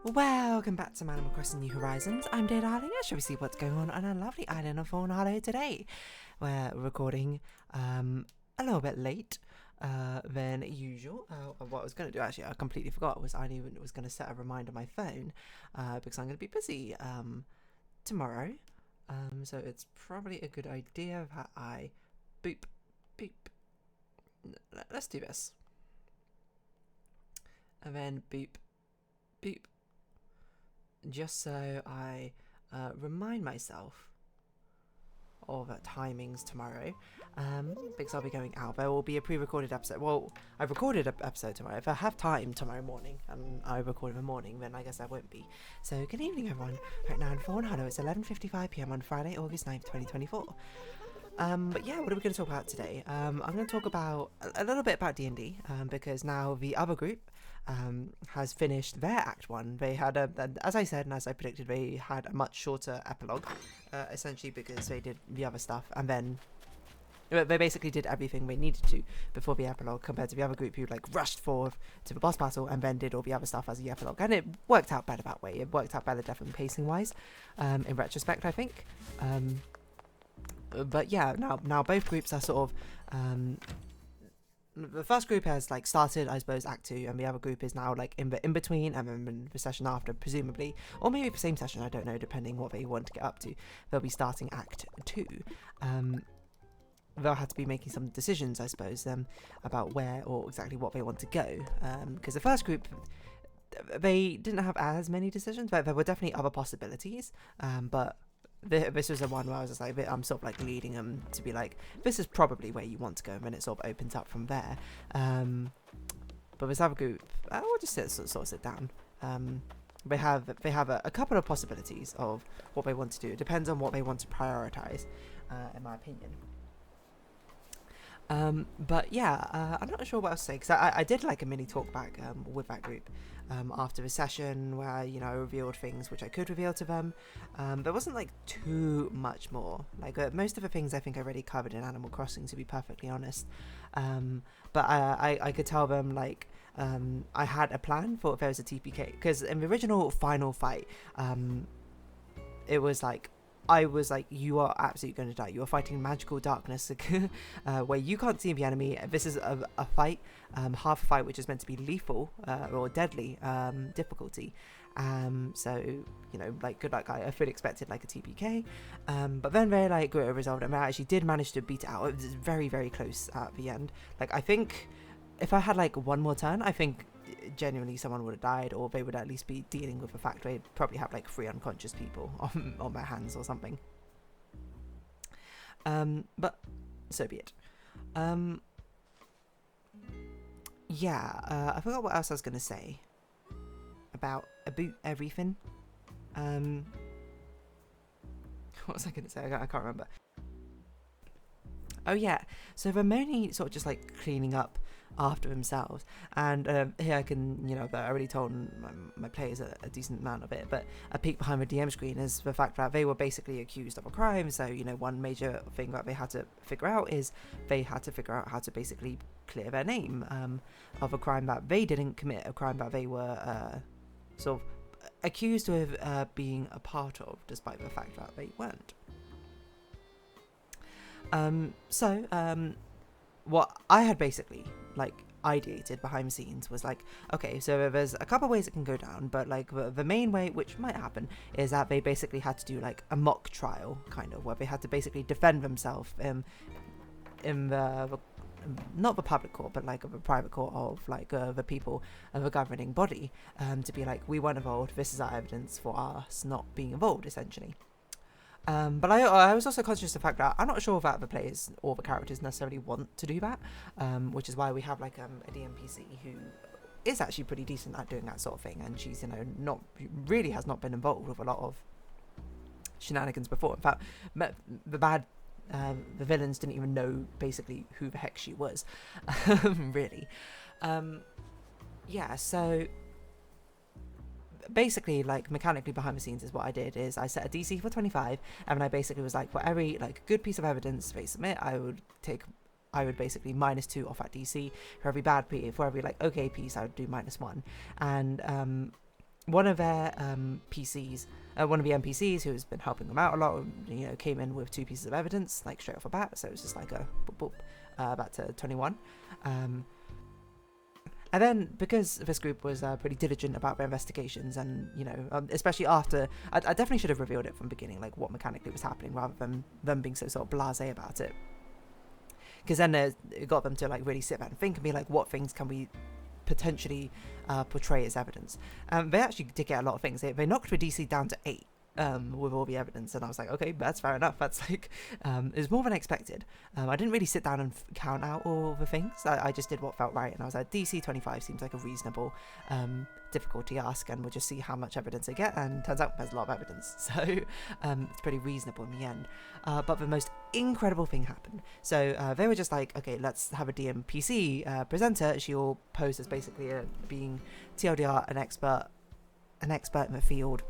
Welcome back to Animal Crossing New Horizons. I'm Dear Darling. Shall we see what's going on our lovely island of Fawnhallow today? We're recording a little bit late than usual. What I was going to do, actually, I completely forgot, was I even was going to set a reminder on my phone because I'm going to be busy tomorrow. So it's probably a good idea that I boop. Let's do this. And then boop. Just so I remind myself of timings tomorrow, because I'll be going out. There will be a pre-recorded episode. Well, I've recorded an episode tomorrow. If I have time tomorrow morning and I record in the morning, then I guess I won't be. So good evening, everyone. Right now in Fawnhallow, it's 11:55 p.m. on Friday, August 9th, 2024. But yeah, what are we going to talk about today? I'm going to talk about a little bit about D&D, because now the other group has finished their Act 1. They had, as I said and as I predicted, they had a much shorter epilogue, essentially because they did the other stuff, and then they basically did everything they needed to before the epilogue, compared to the other group who rushed forward to the boss battle and then did all the other stuff as the epilogue. And it worked out better that way. It worked out better, definitely pacing-wise, in retrospect, I think. But yeah, now both groups are sort of the first group has started, I suppose, Act 2, and the other group is now in between, and then the session after, presumably, or maybe the same session, I don't know, depending what they want to get up to. They'll be starting Act 2. They'll have to be making some decisions, I suppose, about where or exactly what they want to go, because the first group, they didn't have as many decisions, but there were definitely other possibilities, but this was the one where I was just I'm sort of leading them to be this is probably where you want to go, and then it sort of opens up from there. But this other group, we'll just sort of sit down. They have a couple of possibilities of what they want to do. It depends on what they want to prioritize, in my opinion. But yeah, I'm not sure what else to say, because I did a mini talk back with that group after the session where I revealed things which I could reveal to them. There wasn't too much more. Most of the things I think I already covered in Animal Crossing, to be perfectly honest. But I could tell them I had a plan for if there was a TPK, because in the original final fight, it was I was you are absolutely going to die. You are fighting magical darkness where you can't see the enemy. This is a fight, half a fight which is meant to be lethal or deadly difficulty. So, good luck. I fully expected a TPK. But then they got it resolved, and I actually did manage to beat it out. It was very, very close at the end. I think if I had one more turn, I think genuinely someone would have died, or they would at least be dealing with the fact they'd probably have 3 unconscious people on their hands or something. But so be it. Yeah, I forgot what else I was going to say about everything. What was I going to say? I can't remember. Oh yeah, so they're mainly sort of just cleaning up after themselves, and here I can, I already told my players a decent amount of it, but a peek behind the DM screen is the fact that they were basically accused of a crime. So one major thing that they had to figure out is they had to figure out how to basically clear their name of a crime that they didn't commit, a crime that they were sort of accused of being a part of, despite the fact that they weren't. What I had basically ideated behind the scenes was okay, so there's a couple ways it can go down, but the main way which might happen is that they basically had to do a mock trial, kind of, where they had to basically defend themselves in the not the public court, but the private court of the people of a governing body, to be we weren't involved, this is our evidence for us not being involved, essentially. But I was also conscious of the fact that I'm not sure that the players or the characters necessarily want to do that, which is why we have a DMPC who is actually pretty decent at doing that sort of thing, and she's has not been involved with a lot of shenanigans before. In fact, the villains didn't even know basically who the heck she was, really. Yeah, so basically mechanically behind the scenes is what I did is I set a DC for 25, and then I basically was for every good piece of evidence they submit, I would basically -2 off that DC. For every bad piece, for every okay piece, I would do -1. And one of their one of the NPCs who's been helping them out a lot, came in with 2 pieces of evidence, like straight off the bat. So it was just like a boop, boop, back to 21. And then, because this group was pretty diligent about their investigations, and especially after, I definitely should have revealed it from the beginning, like what mechanically was happening, rather than them being so sort of blasé about it. Because then it got them to like really sit back and think and be like, what things can we potentially portray as evidence? They actually did get a lot of things. They knocked the DC down to 8 with all the evidence, and I was like, okay, that's fair enough. That's like, it was more than expected. I didn't really sit down and count out all the things. I just did what felt right, and I was like, DC 25 seems like a reasonable difficulty ask, and we'll just see how much evidence they get. And turns out there's a lot of evidence, so it's pretty reasonable in the end. But the most incredible thing happened. So they were just like, okay, let's have a DMPC presenter. She'll pose as basically being TLDR, an expert in the field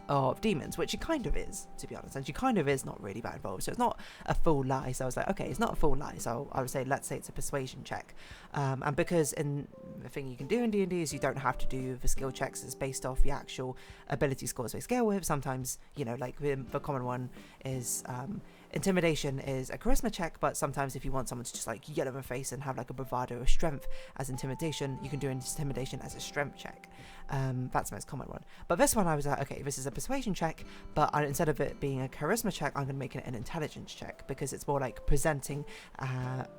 of demons, which she kind of is, to be honest, and she kind of is not really that involved, so it's not a full lie. So I was like, okay, it's not a full lie, so I would say, let's say it's a persuasion check, and because in the thing you can do in D&D is you don't have to do the skill checks. It's based off the actual ability scores they scale with. Sometimes, like the common one is intimidation is a charisma check, but sometimes if you want someone to just like yell in the face and have like a bravado or strength as intimidation, you can do intimidation as a strength check. That's the most common one. But this one I was like, okay, this is a persuasion check, but instead of it being a charisma check, I'm going to make it an intelligence check, because it's more like presenting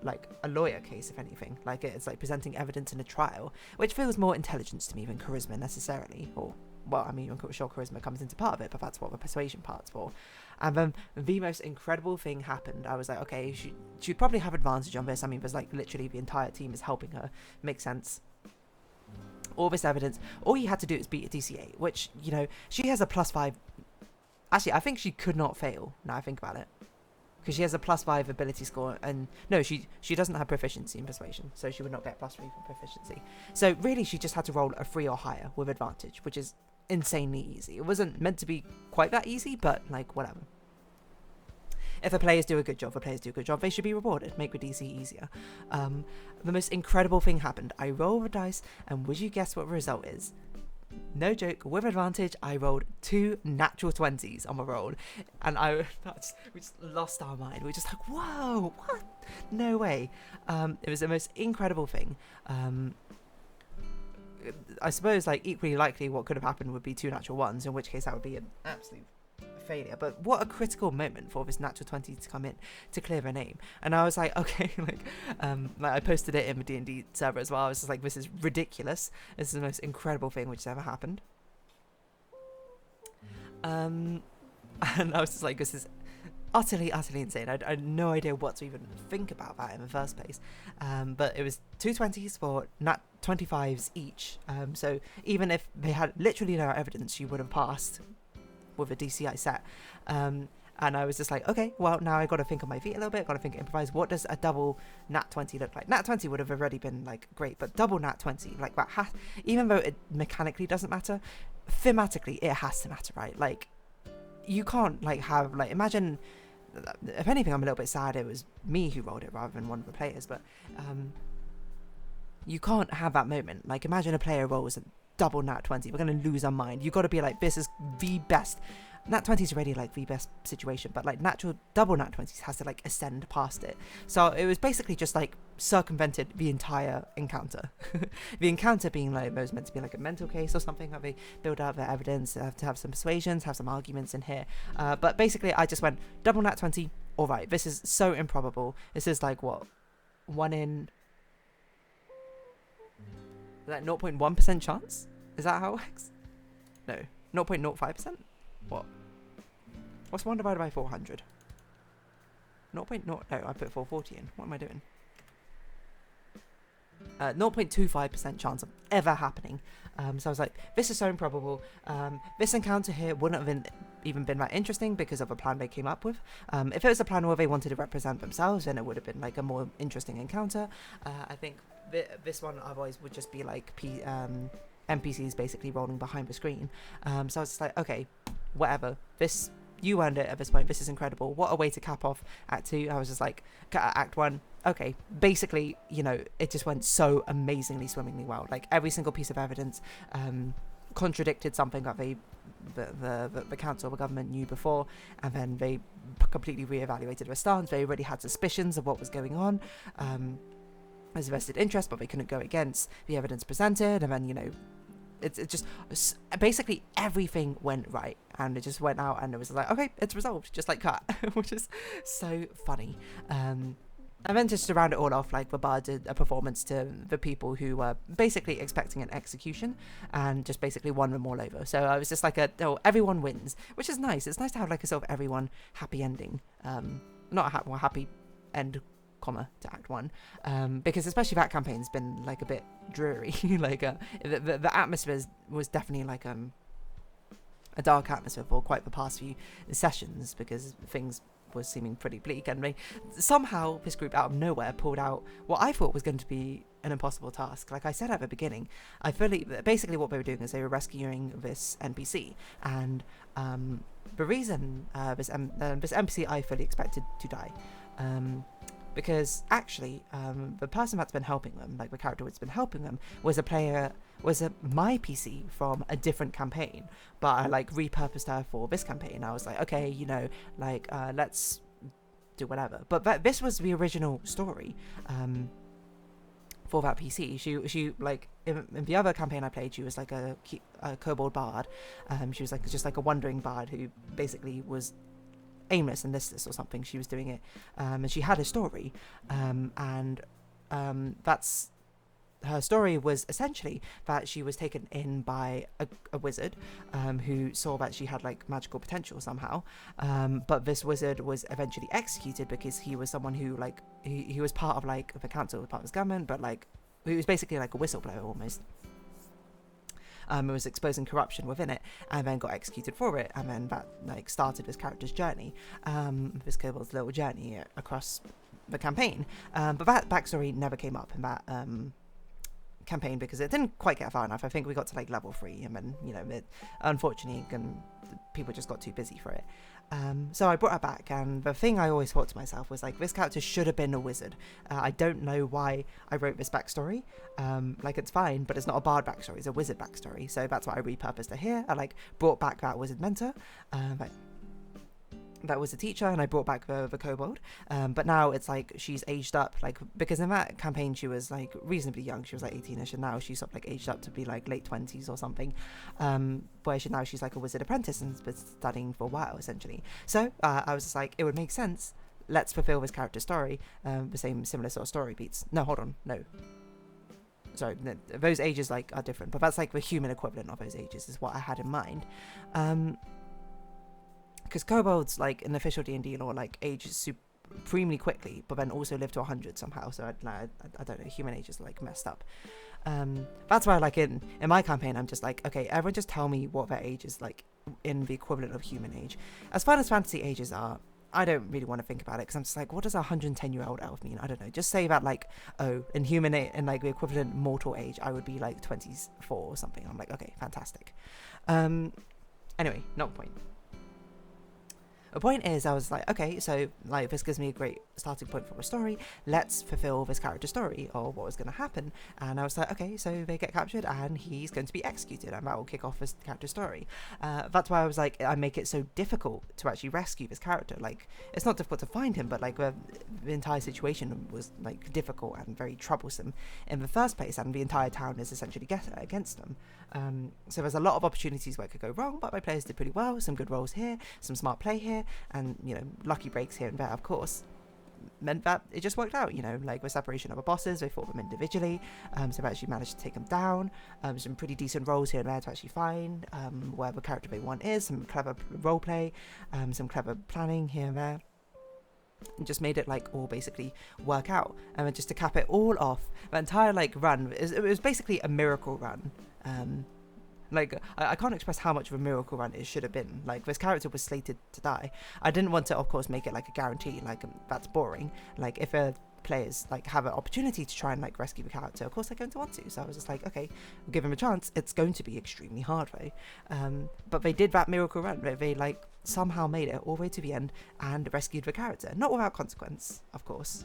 like a lawyer case, if anything. Like it's like presenting evidence in a trial, which feels more intelligence to me than charisma necessarily. Or, well, I mean, I'm sure charisma comes into part of it, but that's what the persuasion part's for. And then the most incredible thing happened. I was like, okay, she'd probably have advantage on this. I mean, there's like literally the entire team is helping her. Makes sense. All this evidence, all you had to do is beat a DC8, which, she has a +5. Actually, I think she could not fail, now I think about it. Because she has a +5 ability score, and no, she doesn't have proficiency in persuasion, so she would not get +3 for proficiency. So really, she just had to roll a 3 or higher with advantage, which is insanely easy. It wasn't meant to be quite that easy, but like, whatever. If the players do a good job, they should be rewarded. Make the DC easier. The most incredible thing happened. I roll the dice, and would you guess what the result is? No joke, with advantage, I rolled 2 natural 20s on my roll. And we just lost our mind. We were just like, whoa, what? No way. It was the most incredible thing. I suppose, like, equally likely what could have happened would be 2 natural 1s, in which case that would be an absolute failure. But what a critical moment for this natural 20 to come in to clear her name. And I was like, okay, like I posted it in the D&D server as well. I was just like, this is ridiculous. This is the most incredible thing which has ever happened. And I was just like, this is utterly insane. I had no idea what to even think about that in the first place. But it was 2 20s for nat 25s each. So even if they had literally no evidence, you would have passed with a DCI set. And I was just like, okay, well, now I got to think on my feet a little bit, got to think improvise. What does a double nat 20 look like? Nat 20 would have already been like great, but double nat 20, like that even though it mechanically doesn't matter, thematically it has to matter, right? Like, you can't like have, like, imagine, if anything, I'm a little bit sad it was me who rolled it rather than one of the players, but you can't have that moment. Like, imagine a player rolls a double nat 20, we're going to lose our mind. You got to be like, this is the best. Nat 20 is already like the best situation, but like double nat 20s has to like ascend past it. So it was basically just like circumvented the entire encounter. The encounter being like, it was meant to be like a mental case or something, how they build out their evidence, to have some persuasions, have some arguments in here. But basically I just went double nat 20, alright, this is so improbable. This is like, what, 1 in... like 0.1% chance? Is that how it works? No, 0.05%? What? What's 1 divided by 400? 0.0... no, I put 440 in. What am I doing? 0.25% chance of ever happening. So I was like, this is so improbable. This encounter here wouldn't have even been that interesting because of a plan they came up with. If it was a plan where they wanted to represent themselves, then it would have been like a more interesting encounter. I think this one otherwise would just be like NPCs basically rolling behind the screen. So I was just like, okay, whatever. You earned it at this point. This is incredible. What a way to cap off Act 2. I was just like, Act 1, okay. Basically, it just went so amazingly, swimmingly well. Like, every single piece of evidence contradicted something that the council, the government knew before, and then they completely reevaluated their stance. They already had suspicions of what was going on. As a vested interest, but they couldn't go against the evidence presented, and then, you know, it's just basically everything went right, and it just went out, and it was like, okay, it's resolved, just like cut, which is so funny. And then just to round it all off, like, the bar did a performance to the people who were basically expecting an execution, and just basically won them all over. So I was just like, everyone wins, which is nice. It's nice to have like a sort of everyone happy ending, not a happy end, comma, to Act 1, because especially that campaign's been like a bit dreary. Like the atmosphere was definitely like a dark atmosphere for quite the past few sessions, because things was seeming pretty bleak, and somehow this group out of nowhere pulled out what I thought was going to be an impossible task. Like I said at the beginning, basically what they were doing is they were rescuing this NPC, and the reason this NPC I fully expected to die, because actually the person that's been helping them, like the character that's been helping them, was my PC from a different campaign, but I like repurposed her for this campaign. I was like, okay, you know, like let's do whatever. But this was the original story for that PC. She like in the other campaign I played, she was like a kobold bard. She was like just like a wandering bard who basically was aimless and listless or something. She was doing it, and she had a story, and that's her story was essentially that she was taken in by a wizard who saw that she had like magical potential somehow, but this wizard was eventually executed because he was someone who like he was part of like the council, part of his government, but like he was basically like a whistleblower almost. It was exposing corruption within it, and then got executed for it, and then that like started this character's journey, this kobold's little journey across the campaign. But that backstory never came up in that campaign because it didn't quite get far enough. I think we got to like level 3, and then, you know, unfortunately people just got too busy for it. So I brought her back, and the thing I always thought to myself was like, this character should have been a wizard. I don't know why I wrote this backstory. Like, it's fine, but it's not a bard backstory, it's a wizard backstory. So that's why I repurposed her here. I like brought back that wizard mentor, that was a teacher, and I brought back the kobold, but now it's like she's aged up, like, because in that campaign she was like reasonably young, she was like 18ish, and now she's sort of like aged up to be like late 20s or something, where she's like a wizard apprentice and has been studying for a while essentially. So I was just like, it would make sense, let's fulfill this character's story, similar sort of story beats. Sorry, those ages like are different, but that's like the human equivalent of those ages is what I had in mind. Because kobolds, like in official D&D lore, like age supremely quickly, but then also live to 100 somehow. So I don't know, human age is like messed up. That's why, like in my campaign, I'm just like, okay, everyone just tell me what their age is like in the equivalent of human age. As far as fantasy ages are, I don't really want to think about it, because I'm just like, what does a 110-year-old elf mean? I don't know. Just say that like, oh, in human age, in like the equivalent mortal age, I would be like 24 or something. I'm like, okay, fantastic. Anyway, not the point. The point is, I was like, okay, so like this gives me a great starting point for a story. Let's fulfill this character's story, or what was going to happen. And I was like, okay, so they get captured and he's going to be executed, and that will kick off this character's story. That's why I was like, I make it so difficult to actually rescue this character. Like, it's not difficult to find him, but like the entire situation was like difficult and very troublesome in the first place, and the entire town is essentially against them. So there's a lot of opportunities where it could go wrong, but my players did pretty well. Some good rolls here, some smart play here, and, you know, lucky breaks here and there, of course, meant that it just worked out, you know, like with separation of the bosses, they fought them individually, so I actually managed to take them down, some pretty decent rolls here and there to actually find where the character they want is, some clever role play, some clever planning here and there, and just made it like all basically work out. And then just to cap it all off, the entire like run, it was basically a miracle run. Like, I can't express how much of a miracle run it should have been. Like, this character was slated to die. I didn't want to, of course, make it like a guarantee. Like, that's boring. Like, if players like have an opportunity to try and like rescue the character, of course they're going to want to. So I was just like, okay, we'll give them a chance. It's going to be extremely hard though. But they did that miracle run. They like somehow made it all the way to the end and rescued the character, not without consequence, of course.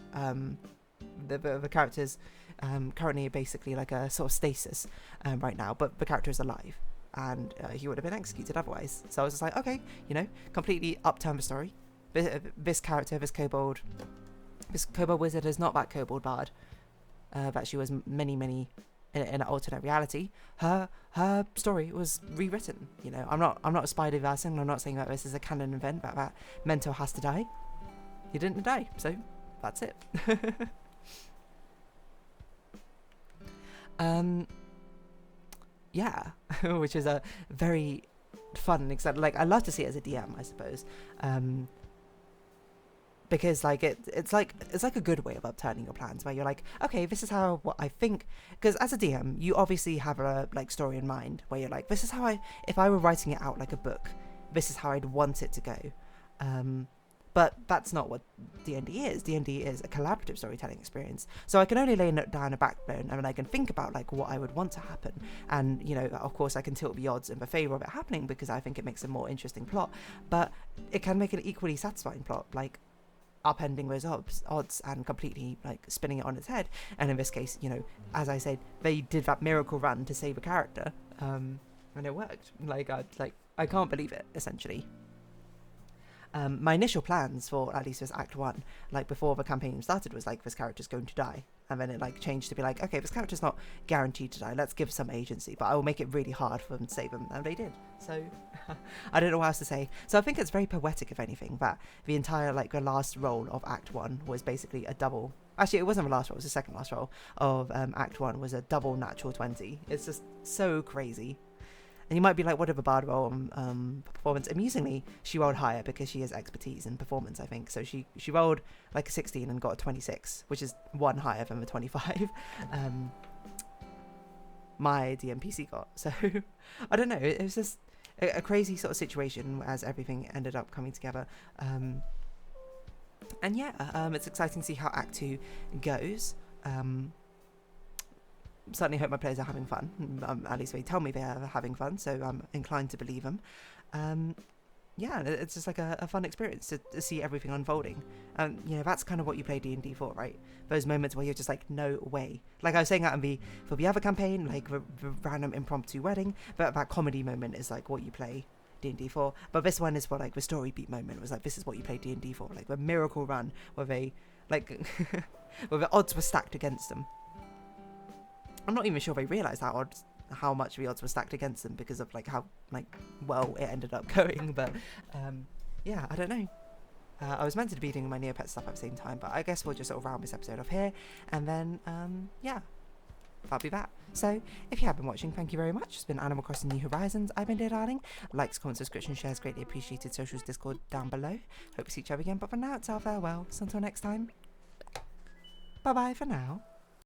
The character's currently basically like a sort of stasis right now, but the character is alive. and he would have been executed otherwise. So I was just like, okay, you know, completely upturn the story. This character, this kobold wizard is not that kobold bard that she was many in an alternate reality. Her story was rewritten. You know, I'm not spider versing. I'm not saying that this is a canon event, that mentor has to die. He didn't die, so that's it. Yeah, which is a very fun, except like I love to see it as a DM, I suppose, because like it's like a good way of upturning your plans, where you're like, okay, this is how what I think, because as a DM you obviously have a like story in mind where you're like, this is how if I were writing it out like a book, this is how I'd want it to go, but that's not what D&D is. D&D is a collaborative storytelling experience. So I can only lay down a backbone, and I can think about like what I would want to happen. And, you know, of course I can tilt the odds in the favour of it happening because I think it makes a more interesting plot. But it can make an equally satisfying plot, like upending those odds and completely like spinning it on its head. And in this case, you know, as I said, they did that miracle run to save a character, and it worked. Like I can't believe it, essentially. My initial plans for at least this Act 1, like before the campaign started, was like, this character's going to die. And then it like changed to be like, okay, this character's not guaranteed to die, let's give some agency, but I will make it really hard for them to save them. And they did. So I don't know what else to say. So I think it's very poetic, if anything, that the entire like the last roll of Act 1 was basically a double. Actually, it wasn't the last roll, it was the second last roll of Act 1 was a double natural 20. It's just so crazy. And you might be like, what did the bard roll on performance? Amusingly, she rolled higher because she has expertise in performance, I think. So she rolled like a 16 and got a 26, which is one higher than the 25 my DMPC got. So I don't know. It was just a crazy sort of situation as everything ended up coming together. And yeah, it's exciting to see how Act 2 goes. Certainly hope my players are having fun. At least they tell me they are having fun, so I'm inclined to believe them. Yeah, it's just like a fun experience to see everything unfolding. You know, that's kind of what you play D&D for, right? Those moments where you're just like, no way. Like I was saying that for the other campaign, like the random impromptu wedding, but that comedy moment is like what you play D&D for. But this one is for like the story beat moment. It was like, this is what you play D&D for, like the miracle run where they like where the odds were stacked against them. I'm not even sure they realised how much the odds were stacked against them because of like how like well it ended up going. But yeah, I don't know. I was meant to be doing my Neopet stuff at the same time, but I guess we'll just sort of round this episode off here, and then yeah, that'll be that. So if you have been watching, thank you very much. It's been Animal Crossing New Horizons. I've been Dear Darling. Likes, comments, subscription, shares greatly appreciated. Socials, Discord down below. Hope to see each other again, but for now it's our farewell. So until next time, bye bye for now.